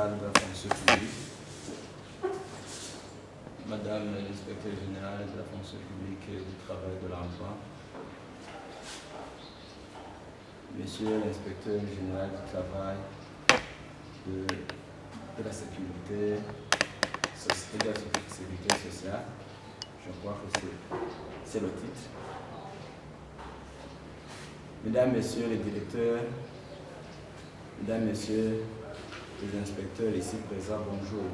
générale de la fonction publique, Madame l'inspectrice générale de la fonction publique et du travail et de l'emploi, Monsieur l'inspecteur général du travail, de la sécurité et de la sécurité sociale, je crois que c'est le titre. Mesdames, Messieurs les directeurs, Mesdames, Messieurs les inspecteurs ici présents, bonjour.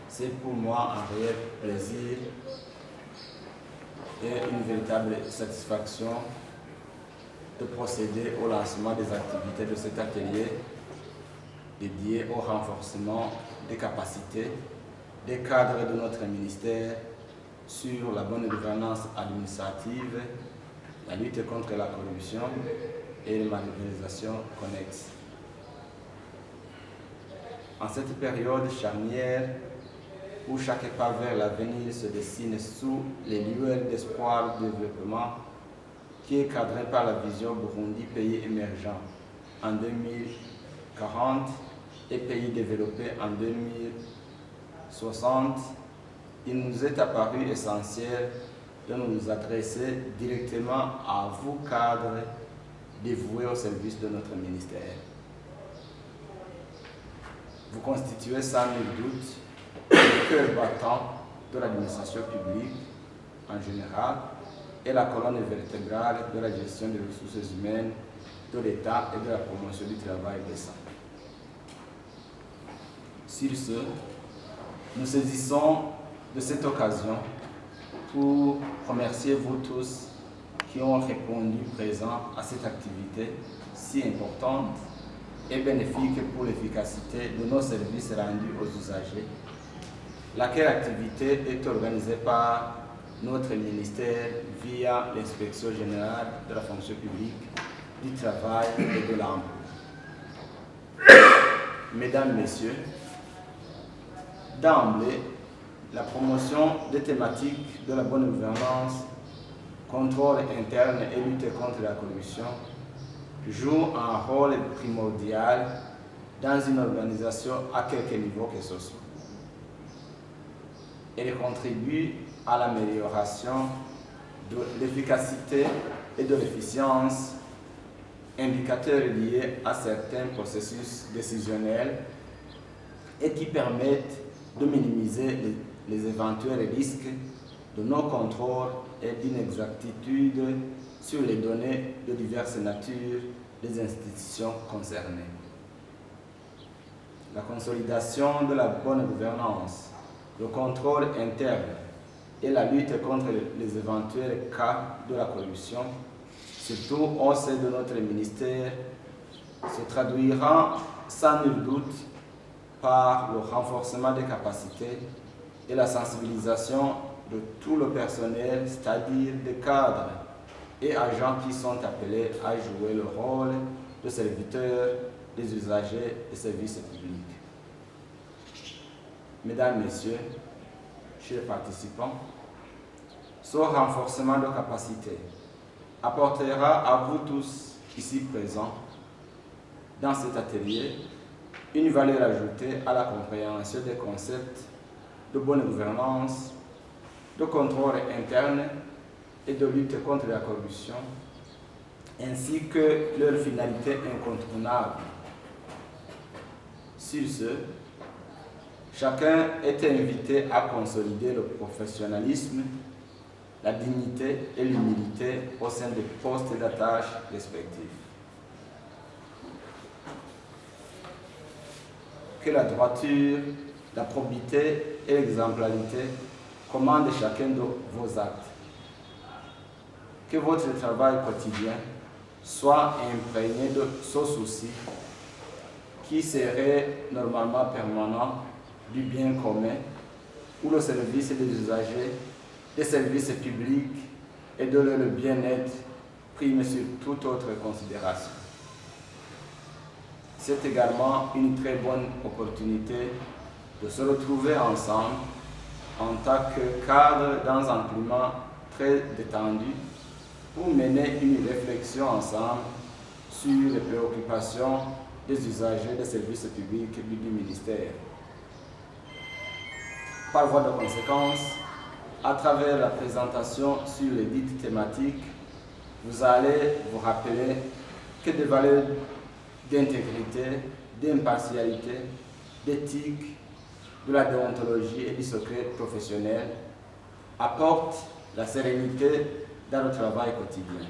C'est pour moi un réel plaisir et une véritable satisfaction de procéder au lancement des activités de cet atelier dédié au renforcement des capacités des cadres de notre ministère sur la bonne gouvernance administrative, la lutte contre la corruption et les malversations connexes. En cette période charnière où chaque pas vers l'avenir se dessine sous les lueurs d'espoir de développement qui est cadré par la vision Burundi pays émergent en 2040 et pays développé en 2060, il nous est apparu essentiel de nous adresser directement à vous cadres dévoués au service de notre ministère. Vous constituez sans nul doute le cœur battant de l'administration publique en général et la colonne vertébrale de la gestion des ressources humaines de l'État et de la promotion du travail décent. Sur ce, nous saisissons de cette occasion pour remercier vous tous qui ont répondu présents à cette activité si importante et bénéfique pour l'efficacité de nos services rendus aux usagers, laquelle activité est organisée par notre ministère via l'Inspection générale de la fonction publique, du travail et de l'emploi. Mesdames, Messieurs, d'emblée, la promotion des thématiques de la bonne gouvernance, contrôle interne et lutte contre la corruption joue un rôle primordial dans une organisation à quelque niveau que ce soit. Elle contribue à l'amélioration de l'efficacité et de l'efficience, indicateurs liés à certains processus décisionnels et qui permettent de minimiser les éventuels risques de non-contrôle et d'inexactitude sur les données de diverses natures des institutions concernées. La consolidation de la bonne gouvernance, le contrôle interne et la lutte contre les éventuels cas de la corruption, surtout au sein de notre ministère, se traduira sans nul doute par le renforcement des capacités et la sensibilisation de tout le personnel, c'est-à-dire des cadres et agents qui sont appelés à jouer le rôle de serviteurs des usagers des services publics. Mesdames, Messieurs, chers participants, ce renforcement de capacité apportera à vous tous ici présents dans cet atelier une valeur ajoutée à la compréhension des concepts de bonne gouvernance, de contrôle interne et de lutte contre la corruption, ainsi que leur finalité incontournable. Sur ce, chacun est invité à consolider le professionnalisme, la dignité et l'humilité au sein des postes d'attache respectifs. Que la droiture, la probité et l'exemplarité commandent chacun de vos actes. Que votre travail quotidien soit imprégné de ce souci qui serait normalement permanent du bien commun ou le service des usagers, des services publics et de leur bien-être prime sur toute autre considération. C'est également une très bonne opportunité de se retrouver ensemble en tant que cadre dans un climat très détendu pour mener une réflexion ensemble sur les préoccupations des usagers des services publics du ministère. Par voie de conséquence, à travers la présentation sur les dites thématiques, vous allez vous rappeler que des valeurs d'intégrité, d'impartialité, d'éthique, de la déontologie et du secret professionnel apportent la sérénité dans le travail quotidien.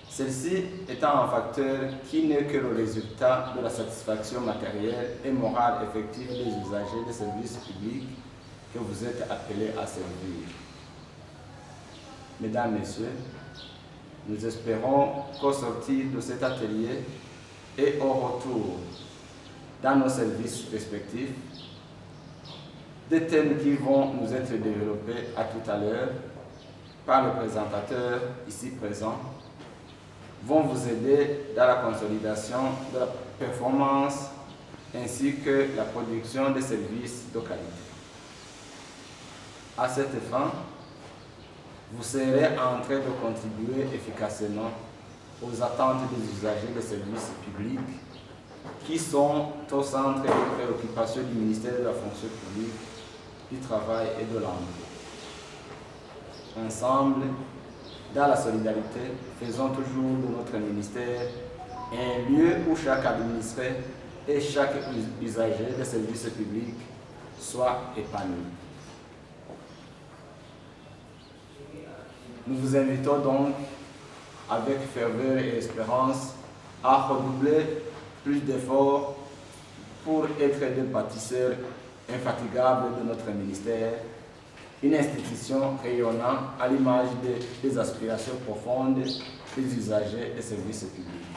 Celle-ci étant un facteur qui n'est que le résultat de la satisfaction matérielle et morale effective des usagers des services publics que vous êtes appelés à servir. Mesdames, Messieurs, nous espérons qu'au sortir de cet atelier et au retour dans nos services respectifs, des thèmes qui vont nous être développés à tout à l'heure par le présentateur ici présent vont vous aider dans la consolidation de la performance ainsi que la production des services de qualité. À cette fin, vous serez en train de contribuer efficacement aux attentes des usagers des services publics qui sont au centre des préoccupations du ministère de la fonction publique, du travail et de l'emploi. Ensemble, dans la solidarité, faisons toujours de notre ministère un lieu où chaque administré et chaque usager des services publics soit épanoui. Nous vous invitons donc, avec ferveur et espérance, à redoubler plus d'efforts pour être des bâtisseurs infatigables de notre ministère, une institution rayonnant à l'image des aspirations profondes des usagers des services publics.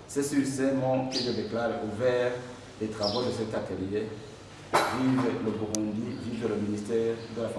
C'est sur ces mots que je déclare ouvert les travaux de cet atelier. Vive le Burundi, vive le ministère de la fonction